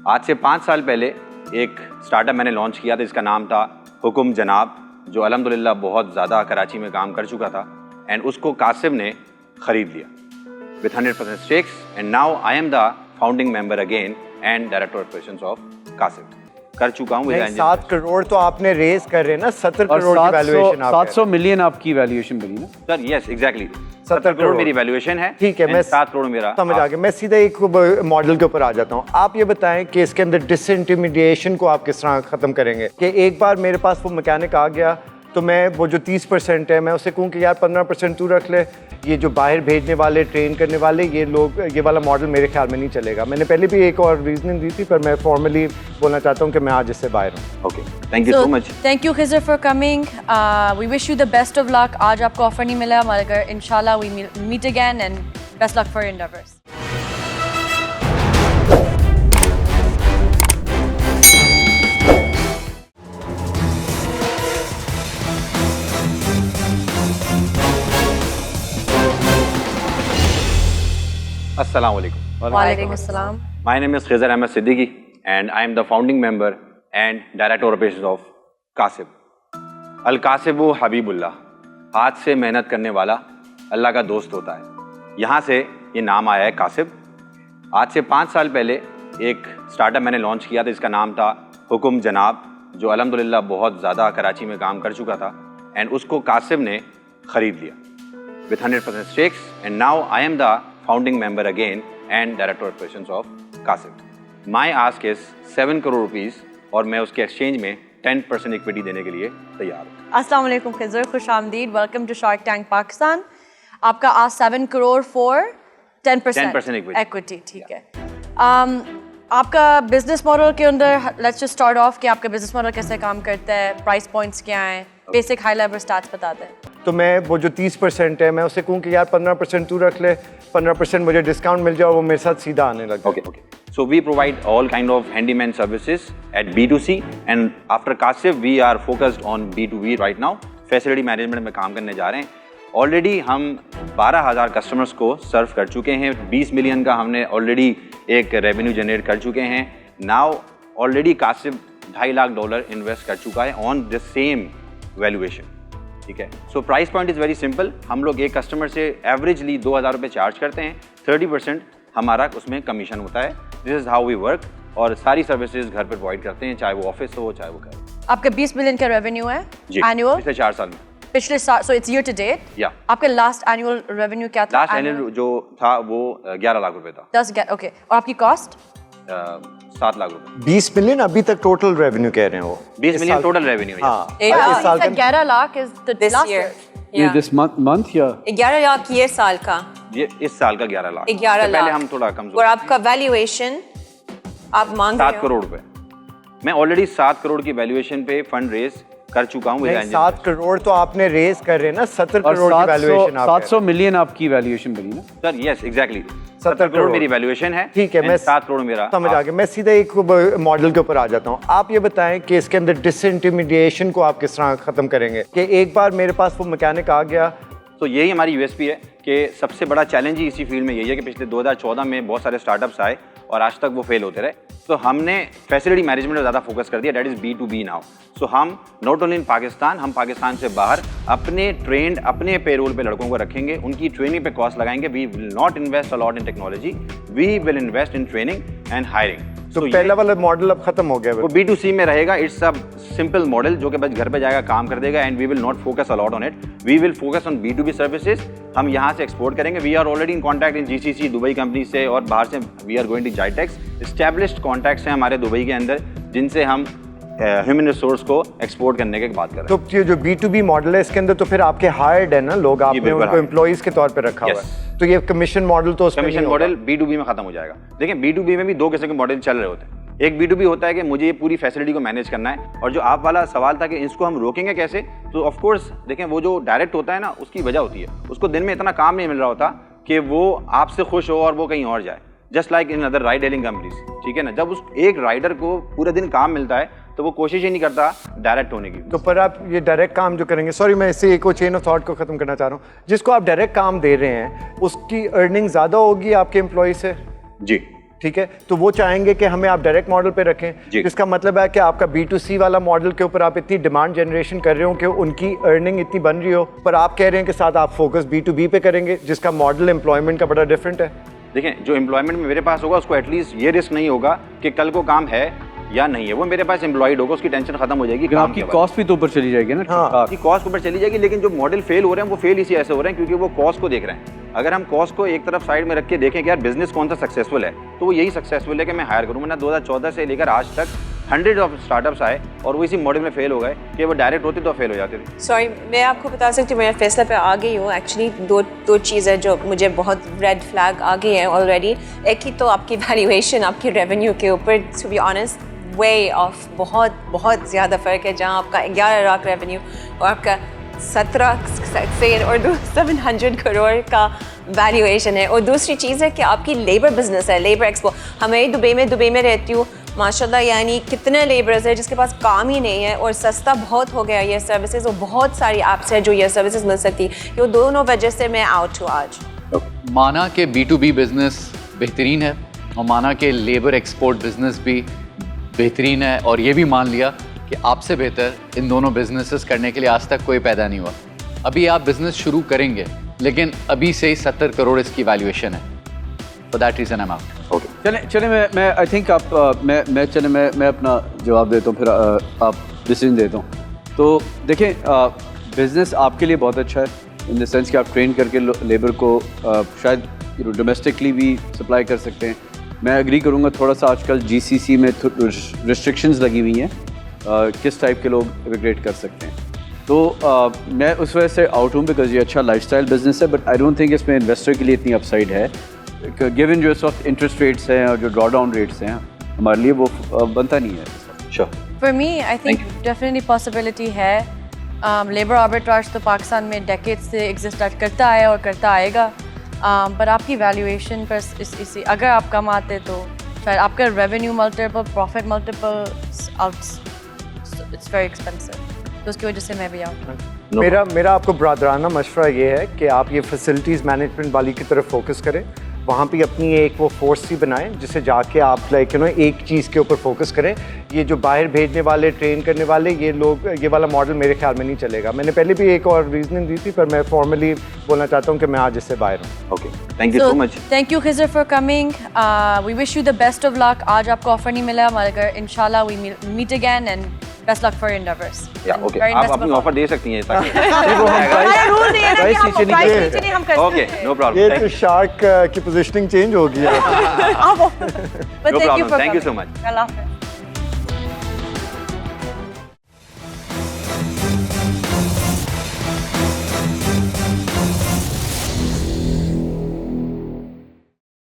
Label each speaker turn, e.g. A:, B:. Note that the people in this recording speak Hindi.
A: आज से 5 साल पहले एक स्टार्टअप मैंने लॉन्च किया था, इसका नाम था हुकुम जनाब, जो अल्हम्दुलिल्लाह बहुत ज़्यादा कराची में काम कर चुका था एंड उसको कासिब ने ख़रीद लिया with 100% stakes and now I am the founding member again and director operations of Kasib कर चुका हूँ।
B: 7 करोड़ तो आपने रेज कर रहे हैं ना, 70 करोड़ की वैल्यूएशन।
C: 700 मिलियन आपकी वैल्यूएशन बनी ना
A: सर? यस एग्जैक्टली 70 करोड़ मेरी वैल्यूएशन है।
B: ठीक है, मैं
A: 7 करोड़ मेरा
B: समझ आ गया। मैं सीधा एक मॉडल के ऊपर आ जाता हूँ। आप ये बताएं कि इसके अंदर डिसइंटरमीडिएशन को आप किस तरह खत्म करेंगे कि एक बार मेरे पास वो मैकेनिक आ गया तो मैं वो जो 30% है मैं उसे कहूँ कि यार 15% तू रख ले, ये जो बाहर भेजने वाले ट्रेन करने वाले ये लोग, ये वाला मॉडल मेरे ख्याल में नहीं चलेगा। मैंने पहले भी एक और रीजनिंग दी थी पर मैं फॉर्मली बोलना चाहता हूँ कि मैं आज इससे बाहर हूँ।
A: Okay, thank you so much.
D: Thank you Khizar for coming. We wish you the best of luck. आज आपको ऑफर नहीं मिला मगर इंशाल्लाह we meet again and best luck for endeavours.
A: अस्सलाम वालेकुम।
D: वालेकुम अस्सलाम।
A: My name is Khizr Ahmed Siddiqui and I am the founding member and director of operations of कासिब। अल कासिबु हबीबुल्लाह, हाथ से मेहनत करने वाला अल्लाह का दोस्त होता है। यहाँ से ये नाम आया है कासिब। आज से 5 साल पहले एक स्टार्टअप मैंने लॉन्च किया था, इसका नाम था हुकुम जनाब, जो अल्हम्दुलिल्लाह बहुत ज़्यादा कराची में काम कर चुका था एंड उसको कासिब ने ख़रीद लिया with 100% stakes and now I am the founding member again and director operations of Kasib. My ask is 7 crore rupees और मैं उसके एक्सचेंज में 10% इक्विटी देने के लिए तैयार हूँ।
D: अस्सलाम वालेकुम खिज़र, खुश आमदीद, welcome to Shark Tank Pakistan. आपका आज 7 करोड़ फॉर 10% इक्विटी, ठीक है। आपका बिजनेस मॉडल के अंदर लेट्स जस्ट स्टार्ट ऑफ कि आपका बिजनेस मॉडल कैसे काम करता है, प्राइस पॉइंट्स क्या हैं, बेसिक हाई लेवल स्टार्ट्स बता दें।
B: तो मैं वो जो 30% है मैं उसे कहूँ कि यार 15% तू रख ले, 15% मुझे डिस्काउंट मिल जाए, वो मेरे साथ सीधा आने लगा।
A: Okay. So we provide all kind of handyman services at B2C and after Kasib we are focused on B2B right now. Facility management में काम करने जा रहे हैं। ऑलरेडी हम 12,000 कस्टमर्स को सर्व कर चुके हैं। 20 मिलियन का हमने ऑलरेडी एक रेवेन्यू जनरेट कर चुके हैं। नाउ ऑलरेडी कासिब $2.5 लाख इन्वेस्ट कर चुका है ऑन द सेम वैल्यूएशन। ठीक है, so price point is very simple. हम लोग एक कस्टमर से एवरेजली 2,000 रुपये चार्ज करते हैं, 30% हमारा उसमें कमीशन होता है। This is how we work और सारी सर्विसेज घर पर प्रोवाइड करते हैं, चाहे वो ऑफिस हो चाहे वो घर।
D: आपका 20 मिलियन का रेवेन्यू है एनुअल
A: पिछले 4 साल में।
D: पिछले साल, so it's year to date.
A: या
D: आपका लास्ट एनुअल रेवेन्यू क्या था?
A: लास्ट एनुअल जो था वो 11 लाख रुपए था।
D: 10, ओके। और आपकी कॉस्ट
A: 7 लाख रुपए।
B: 20 मिलियन अभी तक टोटल रेवेन्यू कह रहे हैं वो।
A: 20 मिलियन टोटल रेवेन्यू है।
B: हाँ,
D: इस साल का 11 lakh is the
E: This
D: last
E: year.
D: Year.
C: ये दिस मंथ या
E: 11 लाख ये साल का,
A: ये इस साल का 11 लाख।
E: 11 लाख।
A: पहले हम थोड़ा
E: और
A: कमजोर।
E: आपका वैल्यूएशन आप मांग रहे
A: 7
E: हो
A: करोड़ रुपए। मैं ऑलरेडी 7 करोड़ की वैल्यूएशन पे फंड रेज कर चुका हूँ।
B: 7 करोड़ तो आपने रेज कर रहे हैं ना, 70 करोड़ की वैल्यूएशन।
C: 700 मिलियन आपकी वैल्यूएशन बनी ना
A: सर? यस एग्जैक्टली 70 करोड़ मेरी वैल्यूएशन है।
B: ठीक है, मैं
A: 7 करोड़ मेरा
B: समझ आ गया। मैं सीधा एक मॉडल के ऊपर आ जाता हूँ। आप ये बताएं कि इसके अंदर डिसइंटरमीडिएशन को आप किस तरह खत्म करेंगे कि एक बार मेरे पास वो मैकेनिक आ गया।
A: तो यही हमारी यूएसपी है कि सबसे बड़ा चैलेंज ही इसी फील्ड में यही है कि पिछले 2014 में बहुत सारे स्टार्टअप्स आए और आज तक वो फेल होते रहे। तो हमने फैसिलिटी मैनेजमेंट में ज़्यादा फोकस कर दिया, दैट इज़ B2B नाउ। सो हम नॉट ओनली इन पाकिस्तान, हम पाकिस्तान से बाहर अपने ट्रेंड अपने पेरोल पे लड़कों को रखेंगे, उनकी ट्रेनिंग पे कॉस्ट लगाएंगे। We will not invest a lot in technology, we will invest in training and hiring.
B: तो पहला वाला मॉडल अब खत्म हो गया,
A: वो B2C में रहेगा। इट्स अ सिंपल मॉडल जो कि बस घर पे जाएगा काम कर देगा and we will not focus a lot on it, we will focus on B2B services. हम यहाँ से एक्सपोर्ट करेंगे। We are already in contact in GCC Dubai company से और बाहर से we are going to GITEX. Established contacts हैं हमारे दुबई के अंदर जिनसे हम ह्यूमन रिसोर्स को एक्सपोर्ट करने की बात कर रहे हैं।
B: तो ये जो B2B मॉडल है इसके अंदर तो फिर आपके हायर्ड है ना लोग, आपने उनको एम्प्लॉइज के तौर पे रखा हुआ है। तो ये कमीशन मॉडल तो
A: कमीशन मॉडल B2B में खत्म हो जाएगा। देखिए B2B में भी 2 किस्म के मॉडल चल रहे होते हैं। एक B2B होता है कि मुझे ये पूरी फैसिलिटी को मैनेज करना है, और जो आप वाला सवाल था कि इसको हम रोकेंगे कैसे, तो ऑफ कोर्स देखें वो जो डायरेक्ट होता है ना उसकी वजह होती है, उसको दिन में इतना काम नहीं मिल रहा होता कि वो आपसे खुश हो और वो कहीं और जाए। Just like in other ride hailing companies, ठीक है ना, जब उस एक राइडर को पूरे दिन काम मिलता है तो वो कोशिश ही नहीं करता डायरेक्ट होने की।
B: तो पर आप ये डायरेक्ट काम जो करेंगे, सॉरी मैं इससे एक चेन ऑफ थॉट को खत्म करना चाह रहा हूँ, जिसको आप डायरेक्ट काम दे रहे हैं उसकी अर्निंग ज़्यादा होगी आपके एम्प्लॉय से?
A: जी
B: ठीक है, तो वो चाहेंगे कि हमें आप डायरेक्ट मॉडल पे रखें, जिसका मतलब है कि आपका B2C वाला मॉडल के ऊपर आप इतनी डिमांड जनरेशन कर रहे हो कि उनकी अर्निंग इतनी बन रही हो, पर आप कह रहे हैं कि साथ आप फोकस B2B पे करेंगे, जिसका मॉडल एम्प्लॉयमेंट का बड़ा डिफरेंट है।
A: देखें, जो एम्प्लॉयमेंट में मेरे पास होगा उसको एटलीस्ट ये रिस्क नहीं होगा कि कल को काम है या नहीं है, वो मेरे पास एम्प्लॉयड होगा, उसकी टेंशन खत्म हो जाएगी। काम
C: आपकी कॉस्ट भी तो ऊपर चली जाएगी ना।
B: हाँ,
A: की कॉस्ट ऊपर चली जाएगी, लेकिन जो मॉडल फेल हो रहे हैं वो फेल इसी ऐसे हो रहे हैं क्योंकि वो कॉस्ट को देख रहे हैं। अगर हम कॉस्ट को एक तरफ साइड में रख के देखें कि यार बिजनेस कौन सा सक्सेसफुल है, तो वो यही सक्सेसफुल है कि मैं हायर करूँ। मैंने 2014 से लेकर आज तक हंड्रेड ऑफ स्टार्टअप्स आए और वो इसी मॉडल में फेल हो गए कि वो डायरेक्ट होती तो फेल हो जाते थे।
E: सॉरी, मैं आपको बता सकती हूँ, मेरे फैसला पे आ गई हूँ। एक्चुअली दो चीज़ें जो मुझे बहुत रेड फ्लैग आ गई हैं ऑलरेडी। एक ही तो आपकी वैल्यूएशन, आपकी रेवेन्यू के ऊपर, to be honest way of बहुत ज़्यादा फ़र्क है। जहाँ आपका 11 लाख रेवेन्यू और आपका 17 से और 700 करोड़ का वैल्यूएशन है। और दूसरी चीज़ है कि आपकी लेबर बिजनेस है, लेबर एक्सपो। हमें दुबई में रहती हूँ माशाल्लाह, यानी कितने लेबरर्स है जिसके पास काम ही नहीं है और सस्ता बहुत हो गया ये सर्विसेज, और बहुत सारी ऐप्स है जो ये सर्विसेज मिल सकती। ये दोनों वजह से मैं आउट हूँ आज।
F: माना के B2B बिजनेस बेहतरीन है और माना के लेबर एक्सपोर्ट बिजनेस भी बेहतरीन है, और ये भी मान लिया कि आपसे बेहतर इन दोनों बिजनेसेस करने के लिए आज तक कोई पैदा नहीं हुआ। अभी आप बिजनेस शुरू करेंगे, लेकिन अभी से ही 70 करोड़ इसकी वैल्यूएशन है। For that reason I am out.
C: चले मैं आई थिंक आप मैं अपना जवाब देता हूँ, फिर आप डिसीजन देता हूँ। तो देखें, बिज़नेस आपके लिए बहुत अच्छा है इन द सेंस कि आप ट्रेन करके लेबर को शायद डोमेस्टिकली भी सप्लाई कर सकते हैं। मैं एग्री करूँगा, थोड़ा सा आजकल GCC में रिस्ट्रिक्शंस लगी हुई हैं किस टाइप के लोग इमिग्रेट कर सकते हैं। तो मैं उस वजह से आउट हूँ, बिकॉज ये अच्छा लाइफस्टाइल बिजनेस है, बट आई डोंट थिंक इसमें इन्वेस्टर के लिए इतनी अपसाइड है, गिवन जो इस वक्त इंटरेस्ट रेट्स हैं और जो ड्रॉ डाउन रेट्स हैं हमारे लिए, वो बनता नहीं है।
A: Sure,
D: for me I think definitely possibility है। लेबर आर्बिट्राज तो पाकिस्तान में डेकेड से एग्जिस्ट करता है और करता आएगा, पर आपकी वैल्यूएशन पर इसी अगर आप कमाते तो शायद आपका revenue multiple, profit multiple it's very expensive, तो उसकी वजह से मैं भी आउट।
B: मेरा आपको ब्रादराना मशवरा ये है कि आप ये फैसिलिटीज़ मैनेजमेंट वाली की तरफ फोकस करें, वहाँ पे अपनी एक वो फोर्स सी बनाएं जिससे जाके आप लाइक एक चीज़ के ऊपर फोकस करें। ये जो बाहर भेजने वाले, ट्रेन करने वाले ये लोग, ये वाला मॉडल मेरे ख्याल में नहीं चलेगा। मैंने पहले भी एक और रीजनिंग दी थी, पर मैं फॉर्मली बोलना चाहता हूँ कि मैं आज इससे बाहर हूँ।
A: Okay, thank you so much.
D: Thank you Khizar for coming. We wish you the best of luck. आज आपको ऑफर नहीं मिला, मगर इंशाल्लाह we meet again and best luck for endeavors।
A: या ओके, आप अपनी ऑफर दे सकती हैं ताकि
D: रूल नहीं है ना कि हम प्राइस नीचे नहीं हम करते।
A: Okay, no problem.
B: ये तो शार्क की पोजीशनिंग चेंज हो गई है।
D: But thank you so much. Allah Hafiz.